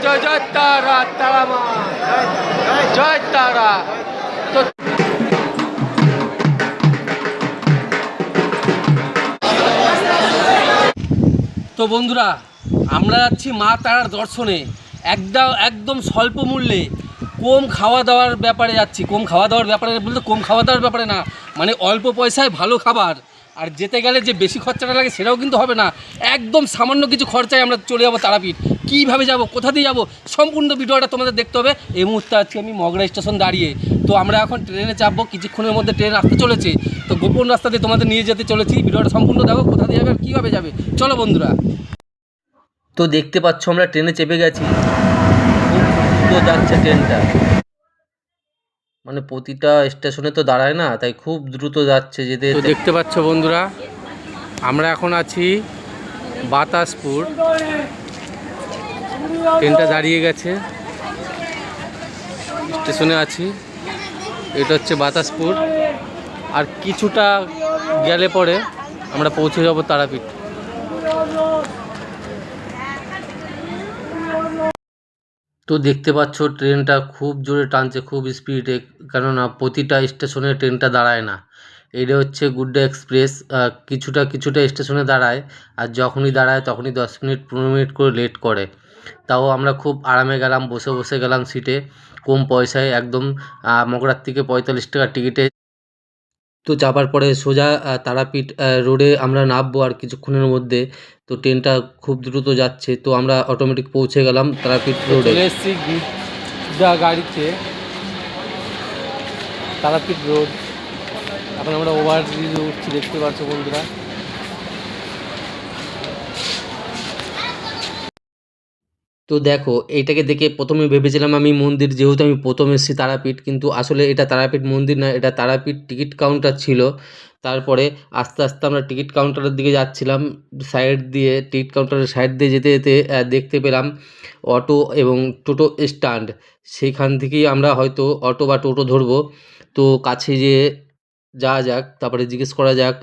জয় জয় তারা তারা মা জয় তারা। তো তো বন্ধুরা, আমরা যাচ্ছি মা তারার দর্শনে। একদম স্বল্প মূল্যে কম খাওয়া দাওয়ার ব্যাপারে যাচ্ছি। কম খাওয়া দাওয়ার ব্যাপারে বলতে কম খাওয়া দাওয়ার ব্যাপারে না, মানে অল্প পয়সায় ভালো খাবার। আর যেতে গেলে যে বেশি খরচাটা লাগে সেটাও কিন্তু হবে না, একদম সামান্য কিছু খরচায় আমরা চলে যাবো তারাপীঠ। কীভাবে যাব, কোথা দিয়ে যাবো, সম্পূর্ণ ভিডিওটা তোমাদের দেখতে হবে। এই মুহূর্তে আজকে আমি মগরা স্টেশন দাঁড়িয়ে, তো আমরা এখন ট্রেনে চাপবো, কিছুক্ষণের মধ্যে ট্রেন আসতে চলেছে। তো গোপন রাস্তা দিয়ে তোমাদের নিয়ে যেতে চলেছি, ভিডিওটা সম্পূর্ণ দেখো, কোথা দিয়ে যাবে আর কীভাবে যাবে। চলো বন্ধুরা। তো দেখতে পাচ্ছ আমরা ট্রেনে চেপে গেছি, খুব দ্রুত যাচ্ছে ট্রেনটা, মানে প্রতিটা স্টেশনে তো দাঁড়ায় না, তাই খুব দ্রুত যাচ্ছে যেতে। তো দেখতে পাচ্ছ বন্ধুরা, আমরা এখন আছি বাতাসপুর, ট্রেনটা দাঁড়িয়ে গেছে, স্টেশনে আছি। এটা হচ্ছে বাতাসপুর, আর কিছুটা গেলে পরে আমরা পৌঁছে যাব তারাপীঠ। তো দেখতে পাচ্ছ ট্রেনটা খুব জোরে টানছে, খুব স্পিডে, কেননা প্রতিটা স্টেশনে ট্রেনটা দাঁড়ায় না। এটা হচ্ছে গুড্ডা এক্সপ্রেস, কিছুটা স্টেশনে দাঁড়ায়, আর যখনই দাঁড়ায় তখনই 10 মিনিট 15 মিনিট করে লেট করে। তাও আমরা খুব আরামে গেলাম, বসে বসে গেলাম সিটে, কম পয়সায় একদম। মগরার থেকে 45 টাকা টিকিটে। তো চাপার পরে সোজা তারাপীঠ রোডে আমরা নামবো আর কিছুক্ষণের মধ্যে। তো ট্রেনটা খুব দ্রুত যাচ্ছে, তো আমরা অটোমেটিক পৌঁছে গেলাম তারাপীঠ রোডে। চলে এসেছি গাড়িতে, তারাপীঠ রোড। এখন আমরা ওভারব্রিজে উঠছি, দেখতে পাচ্ছ বন্ধুরা। তো দেখো, এইটাকে দেখে প্রথমে ভেবেছিলাম আমি মন্দির, যেহেতু আমি প্রথম এসেছি তারাপীঠ, কিন্তু আসলে এটা তারাপীঠ মন্দির না, এটা তারাপীঠ টিকিট কাউন্টার ছিল। তারপরে আস্তে আস্তে আমরা টিকিট কাউন্টারের দিকে যাচ্ছিলাম, সাইড দিয়ে, টিকিট কাউন্টারের সাইড দিয়ে যেতে যেতে দেখতে পেলাম অটো এবং টোটো স্ট্যান্ড। সেইখান থেকেই আমরা হয়তো অটো বা টোটো ধরবো। তো কাছে যেয়ে যাওয়া যাক, তারপরে জিজ্ঞেস করা যাক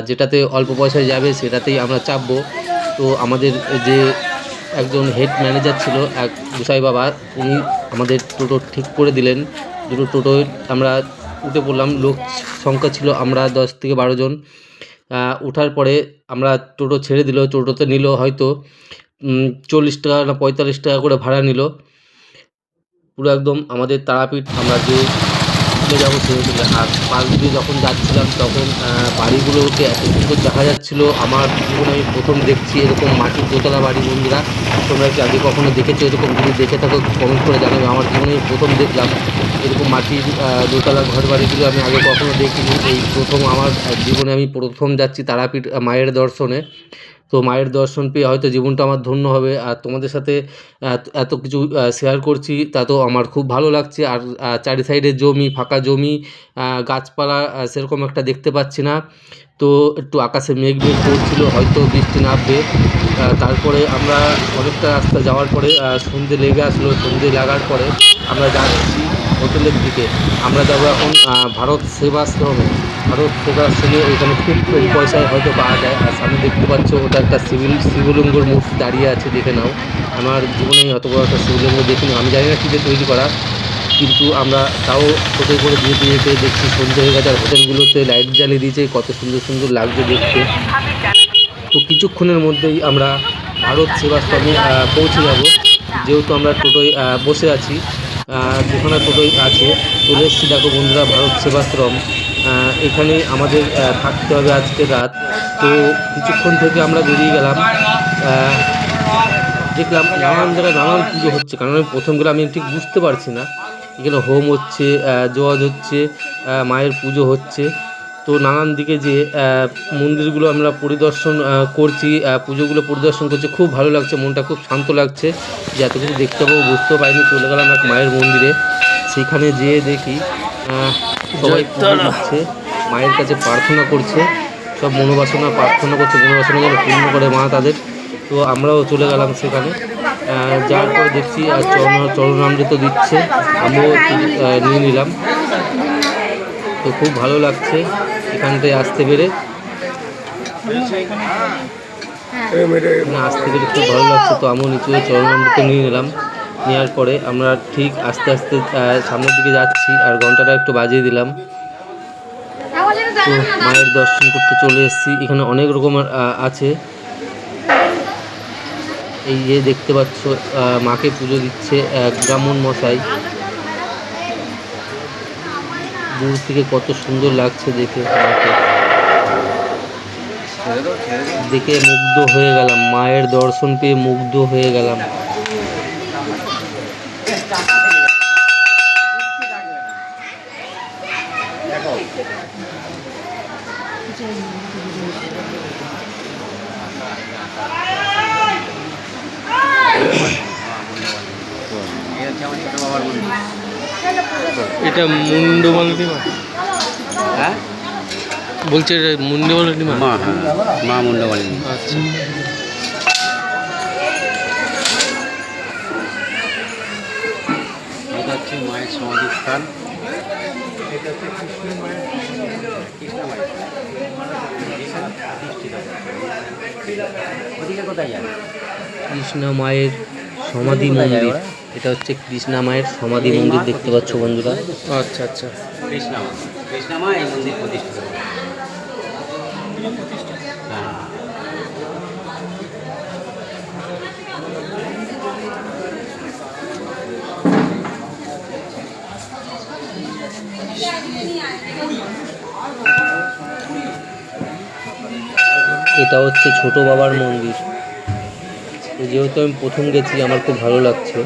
যেটাতে অল্প পয়সায় যাবে সেটাতেই আমরা চাপবো। তো আমাদের যে একজন হেড ম্যানেজার ছিল, এক গোসাই বাবা, উনি আমাদের টোটো ঠিক করে দিলেন। দুটো টোটোয় আমরা উঠে পড়লাম, লোক সংখ্যা ছিল আমরা 10 থেকে 12 জন। ওঠার পরে আমরা টোটো ছেড়ে দিল, টোটোতে নিল হয়তো 40 টাকা না 45 টাকা করে ভাড়া নিল, পুরো একদম আমাদের তারাপীঠ আমরা যে চলে যাবো সেই হোটেলে। আর পাশ দিয়ে যখন যাচ্ছিলাম তখন বাড়িগুলোকে এত সুন্দর দেখা যাচ্ছিলো, আমার জীবনে আমি প্রথম দেখছি এরকম মাটির দোতলা বাড়ি। বন্ধুরা, তোমরা কি আগে কখনো দেখেছো এরকম? যদি দেখে থাকো কমেন্ট করে জানাবে। আমার জীবনে প্রথম দেখলাম এরকম মাটির দোতলা ঘর বাড়িগুলো, আমি আগে কখনো দেখিনি, এই প্রথম আমার জীবনে আমি প্রথম যাচ্ছি তারাপীঠ মায়ের দর্শনে। তো মায়ের দর্শন পেয়ে হয়তো জীবনটা আমার ধন্য হবে। আর তোমাদের সাথে এত কিছু শেয়ার করছি, তা তো আমার খুব ভালো লাগছে। আর চারি সাইডে জমি, ফাঁকা জমি, গাছপালা সেরকম একটা দেখতে পাচ্ছি না। তো একটু আকাশে মেঘ করছিল, হয়তো বৃষ্টি নামবে। তারপরে আমরা অনেকটা রাস্তা যাওয়ার পরে সন্ধে লেগে আসলো। সন্ধে লাগার পরে আমরা যাচ্ছি হোটেলের দিকে। আমরা যাবো এখন ভারত সেবাশ্রমে। ভারত সেবাশ্রমে ওইখানে খুব কম পয়সায় হয়তো পাওয়া যায়। আর সামনে দেখতে পাচ্ছ ওটা একটা শিবলিঙ্গর মূর্তি দাঁড়িয়ে আছে, দেখে নাও। আমার জীবনে অত বড় একটা শিবলিঙ্গ দেখিনি, আমি জানি না কী দিয়ে তৈরি করা, কিন্তু আমরা তাও টোটো করে যেতে যেতে দেখছি সন্ধ্যে হয়ে গেছে। আর হোটেলগুলোতে লাইট জ্বালিয়ে দিয়েছে, কত সুন্দর সুন্দর লাগছে দেখতে। তো কিছুক্ষণের মধ্যেই আমরা ভারত সেবাশ্রমে পৌঁছে যাব, যেহেতু আমরা টোটোয় বসে আছি, যেখানে টোটোয় আছে। চলে এসেছি, দেখো বন্ধুরা, ভারত সেবাশ্রম। এখানে আমাদের থাকতে হবে আজকে রাত। তো কিছুক্ষণ থেকে আমরা বেরিয়ে গেলাম, দেখলাম নানান জায়গায় নানান পুজো হচ্ছে, কারণ আমি প্রথম গেলে আমি ঠিক বুঝতে পারছি না। এখানে হোম হচ্ছে, জোয়াজ হচ্ছে, মায়ের পুজো হচ্ছে। তো নানান দিকে যে মন্দিরগুলো আমরা পরিদর্শন করছি, পুজোগুলো পরিদর্শন করছি, খুব ভালো লাগছে, মনটা খুব শান্ত লাগছে। যে এত কিছু দেখতে পাবো বুঝতেও পারিনি। চলে গেলাম এক মায়ের মন্দিরে, সেখানে যেয়ে দেখি সবাই পুজো দিচ্ছে, মায়ের কাছে প্রার্থনা করছে, সব মনোবাসনা প্রার্থনা করছে, মনোবাসনা যেন পূর্ণ করে মা তাদের। তো আমরাও চলে গেলাম সেখানে। যাওয়ার পরে দেখছি চরণামৃত দিচ্ছে, আমিও নিয়ে নিলাম। তো খুব ভালো লাগছে এখানটায় আসতে পেরে। এখানে আসতে পেরে খুব ভালো লাগছে। তো আমিও নিচে চরণামৃত নিয়ে নিলাম। নেওয়ার পরে আমরা ঠিক আস্তে আস্তে সামনের দিকে যাচ্ছি, আর ঘন্টাটা একটু বাজিয়ে দিলাম। তো মায়ের দর্শন করতে চলে এসেছি। এখানে অনেক রকমের আছে। এই যে দেখতে পাচ্ছ মাকে পুজো দিচ্ছে এক ব্রাহ্মণ মশাই। দূর থেকে কত সুন্দর লাগছে দেখে, মাকে দেখে মুগ্ধ হয়ে গেলাম, মায়ের দর্শন পেয়ে মুগ্ধ হয়ে গেলাম। এটা মুন্ডমালিনী মা? হ্যাঁ বলছে এটা মুন্ডমালিনী মা? মা, হ্যাঁ মা মুন্ডমালিনী। আচ্ছা, এটা হচ্ছে মায়ের সমাধিস্থান। ওদিকে কোথায় যাবে? কৃষ্ণা মায়ের সমাধি মন্দির। এটা হচ্ছে কৃষ্ণা মায়ের সমাধি মন্দির, দেখতে পাচ্ছ বন্ধুরা। আচ্ছা আচ্ছা, কৃষ্ণা মা এই মন্দির প্রতিষ্ঠিত। হ্যাঁ এটা হচ্ছে ছোট বাবার মন্দির। যেহেতু আমি প্রথম গেছি, আমার খুব ভালো লাগছে।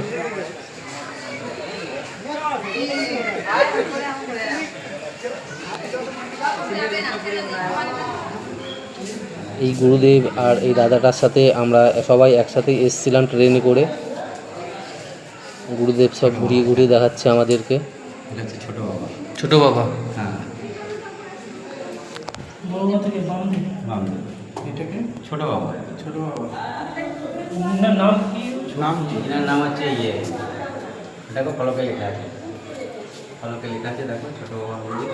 এই গুরুদেব আর এই দাদাটার সাথে আমরা সবাই একসাথে এসেছিলাম ট্রেনে করে। গুরুদেব সব ঘুরিয়ে ঘুরিয়ে দেখাচ্ছে আমাদেরকে। এটা হচ্ছে ছোট বাবা। ছোট বাবা, হ্যাঁ এটাকে ছোট বাবা। ছোট বাবা নাম কি? এনার নাম হচ্ছে দেখো ফলকে লেখা আছে। ফলকে লেখা আছে, দেখো ছোট বাবার মন্দির।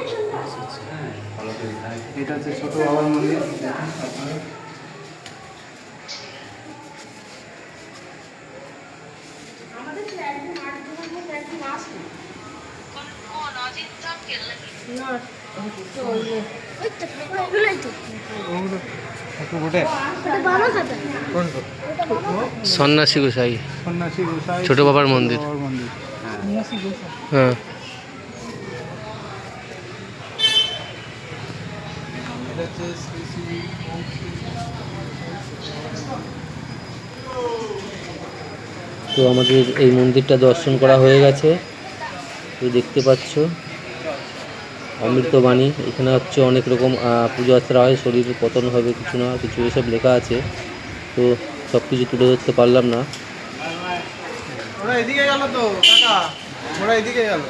হ্যাঁ ফলকে লেখা আছে। এটা হচ্ছে ছোট বাবার মন্দির। সন্ন্যাসী গোসাই, ছোট বাবার মন্দির। হ্যাঁ তো আমাদের এই মন্দিরটা দর্শন করা হয়ে গেছে। তো দেখতে পাচ্ছ অমৃতবাণী। এখানে হচ্ছে অনেক রকম পুজো আর্চা হয়, শরীরের পতন হবে কিছু না কিছু, এসব লেখা আছে। তো সব কিছু তুলে ধরতে পারলাম না। ওরা এদিকে গেল তো কাকা, ওরা এদিকে গেল।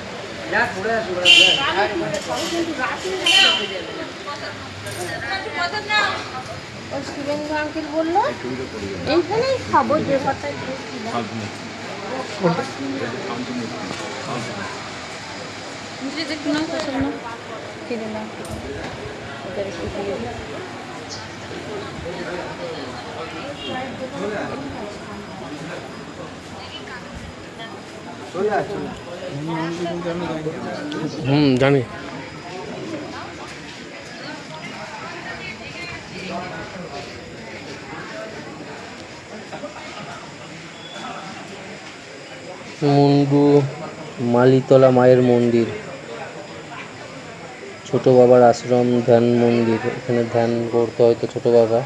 শুভেন্দু আঙ্কেল বললো এইখানেই খাবো, যে কথায় একটু না খেয়ে দিলাম। জানি। মুন্ডু মালিতলা মায়ের মন্দির, ছোট বাবার আশ্রম ধ্যান মন্দির। এখানে ধ্যান করতে হয়তো ছোট বাবা।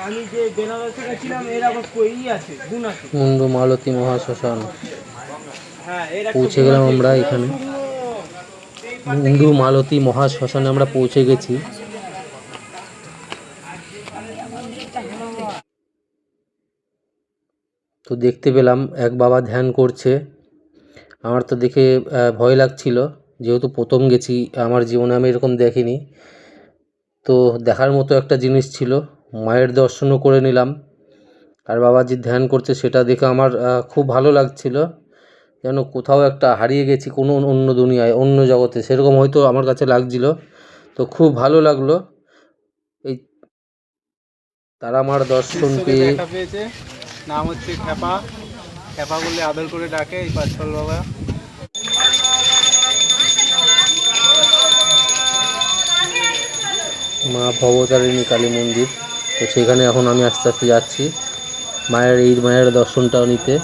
আমি যে বেনারসে গেছিলাম এর আবার কই আছে, গুণ আছে। মুন্ডু মালতী মহাশ্মশান হ্যাঁ এর পৌঁছে গেলাম আমরা। এখানে মুন্ডু মালতী মহাশ্মশানে আমরা পৌঁছে গেছি। তো তো দেখতে পেলাম এক বাবা ধ্যান করছে। আমার তো দেখে ভয় লাগছিল, যেহেতু প্রথম গেছি, আমার জীবনে আমি এরকম দেখিনি। তো দেখার মতো একটা জিনিস ছিল, মায়ের দর্শনও করে নিলাম। আর বাবা যে ধ্যান করছে সেটা দেখে আমার খুব ভালো লাগছিল, যেন কোথাও একটা হারিয়ে গেছি, কোনো অন্য দুনিয়ায়, অন্য জগতে, সেরকম হয়তো আমার কাছে লাগছিল। তো খুব ভালো লাগলো এই তারা মার দর্শন ছেলে পেয়ে। দেখা পেয়েছে, নাম হচ্ছে খ্যাপা। খ্যাপা বলে আদর করে ডাকে এই পাঁচফল বাবা। মা ভবতারিণী কালী মন্দির। তো সেখানে এখন আমি আস্তে আস্তে যাচ্ছি মায়ের দর্শনটাও নিতে।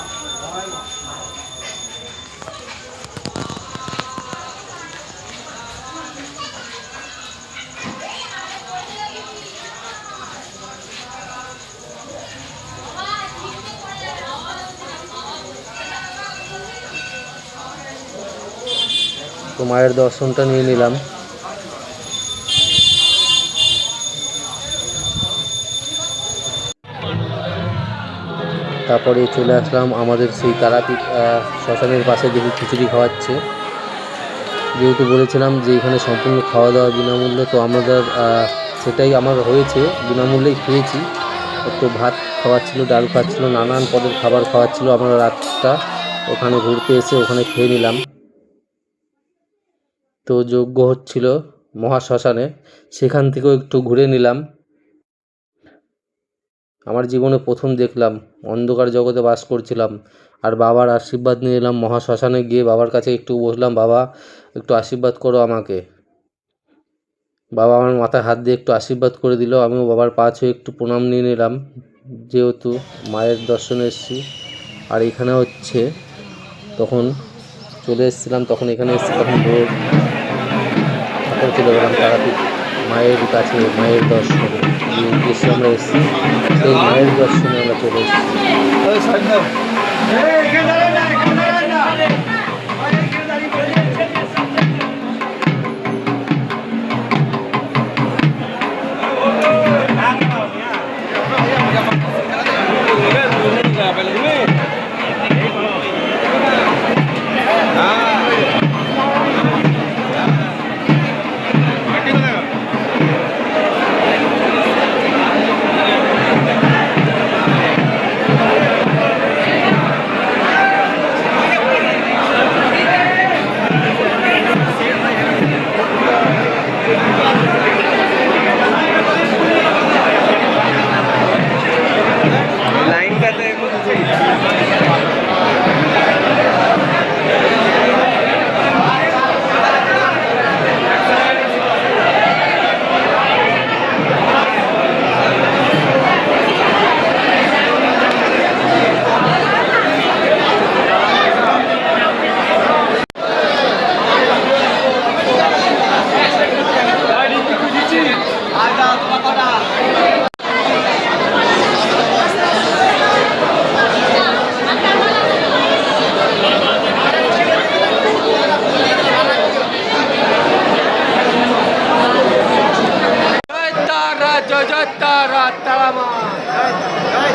তো মায়ের দর্শনটা নিয়ে নিলাম। তারপরে চলে আসলাম আমাদের সেই তারাপীঠ শ্মশানের পাশে, দেখি খিচুড়ি খাওয়াচ্ছে। যেহেতু বলেছিলাম যে এখানে সম্পূর্ণ খাওয়া দাওয়া বিনামূল্যে, তো আমাদের সেটাই আমার হয়েছে, বিনামূল্যেই খেয়েছি। একটু ভাত খাওয়াচ্ছিলো, ডাল খাওয়াচ্ছিলো, নানান পদের খাবার খাওয়াচ্ছিলো। আমরা রাতটা ওখানে ঘুরতে এসে ওখানে খেয়ে নিলাম। তো যজ্ঞ হচ্ছিল মহাশ্মশানে, সেখান থেকেও একটু ঘুরে নিলাম। আমার জীবনে প্রথম দেখলাম, অন্ধকার জগতে বাস করছিলাম, আর বাবার আশীর্বাদ নিয়ে এলাম। মহাশ্মশানে গিয়ে বাবার কাছে একটু বসলাম, বাবা একটু আশীর্বাদ করো আমাকে। বাবা আমার মাথায় হাত দিয়ে একটু আশীর্বাদ করে দিল। আমিও বাবার পা ছুঁয়ে একটু প্রণাম নিয়ে নিলাম, যেহেতু মায়ের দর্শনে এসেছি। আর এখানে হচ্ছে তখন চলে এসেছিলাম, তখন এখানে এসেছি তখন ভোর, তখন চলে গেলাম তারাপীঠ মায়ের কাছে, মায়ের দর্শনে যে উদ্দেশ্যে আমরা এসেছি, সেই মায়ের দর্শনে আমরা চলে এসেছি।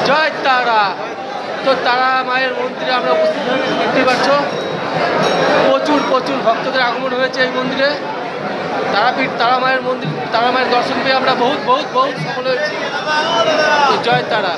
জয় তারা। তো তারা মায়ের মন্দিরে আমরা উপস্থিত হয়েছি, দেখতে পাচ্ছ প্রচুর প্রচুর ভক্তদের আগমন হয়েছে এই মন্দিরে। তারাপীঠ তারা মায়ের মন্দির, তারা মায়ের দর্শন পেয়ে আমরা বহুত বহুত বহুত সফল হয়েছি। তো জয় তারা।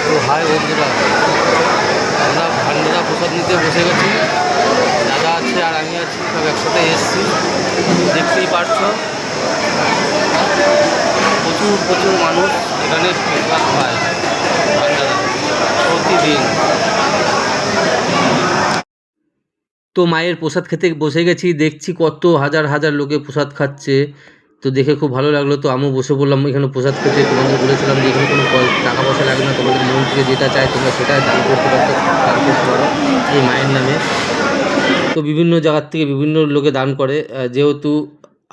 তো হাই বন্ধুরা, আমরা ভান্ডারা প্রসাদ নিতে বসে গেছি। দাদা আছে আর আমি আছি, সব একসাথে এসেছি। দেখতেই পারছো প্রচুর প্রচুর মানুষ এখানে প্রসাদ খায় ভান্ডারা প্রতিদিন। তো মায়ের প্রসাদ খেতে বসে গেছি, দেখছি কত হাজার হাজার লোকে প্রসাদ খাচ্ছে। তো দেখে খুব ভালো লাগলো। তো আমিও বসে পড়লাম এখানে প্রসাদ খেতে। তোমাদের বলেছিলাম যে এখানে কোনো টাকা পয়সা লাগে না, তোমাদের মন থেকে যেটা চায় তোমরা সেটাই দান করতে পারো এই মায়ের নামে। তো বিভিন্ন জায়গার থেকে বিভিন্ন লোকে দান করে। যেহেতু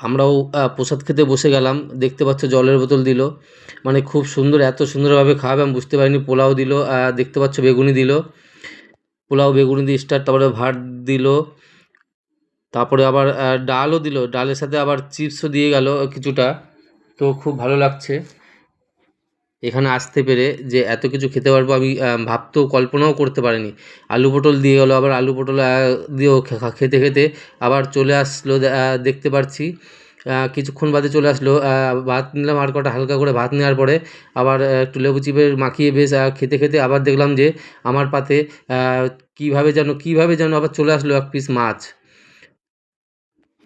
আমরাও প্রসাদ খেতে বসে গেলাম, দেখতে পাচ্ছ জলের বোতল দিল, মানে খুব সুন্দর, এত সুন্দরভাবে খাওয়াবে আমি বুঝতে পারিনি। পোলাও দিল, দেখতে পাচ্ছ বেগুনি দিল, পোলাও বেগুনি দিয়ে স্টার্ট, তারপরে ভাত দিল, তারপরে আবার ডালও দিল, ডালের সাথে আবার চিপসও দিয়ে গেল কিছুটা। তো খুব ভালো লাগছে এখানে আসতে পেরে, যে এত কিছু খেতে পারবো আমি ভাবতেও কল্পনাও করতে পারিনি। আলু পটল দিয়ে গেলো, আবার আলু পটল দিয়েও খেতে খেতে আবার চলে আসলো, দেখতে পাচ্ছি কিছুক্ষণ বাদে চলে আসলো। ভাত নিলাম আর কটা হালকা করে ভাত নেওয়ার পরে আবার একটু লেবু চিপে মাখিয়ে বেশ খেতে খেতে আবার দেখলাম যে আমার পাতে কীভাবে যেন আবার চলে আসলো এক পিস মাছ।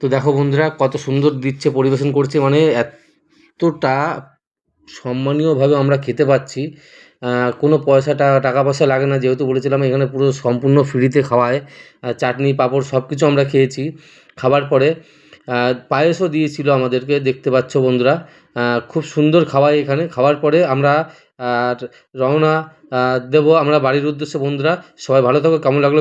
তো দেখো বন্ধুরা কত সুন্দর দিচ্ছে, পরিবেশন করছে, মানে এতটা সম্মানীয়ভাবে আমরা খেতে পাচ্ছি। কোনো টাকা পয়সা লাগে না, যেহেতু বলেছিলাম এখানে পুরো সম্পূর্ণ ফ্রিতে খাওয়ায়। চাটনি পাঁপড় সব কিছু আমরা খেয়েছি। খাবার পরে পায়েসও দিয়েছিল আমাদেরকে, দেখতে পাচ্ছ বন্ধুরা। খুব সুন্দর খাওয়ায় এখানে। খাওয়ার পরে আমরা রওনা দেবো আমরা বাড়ির উদ্দেশ্যে। বন্ধুরা সবাই ভালো থাকো, কেমন লাগলো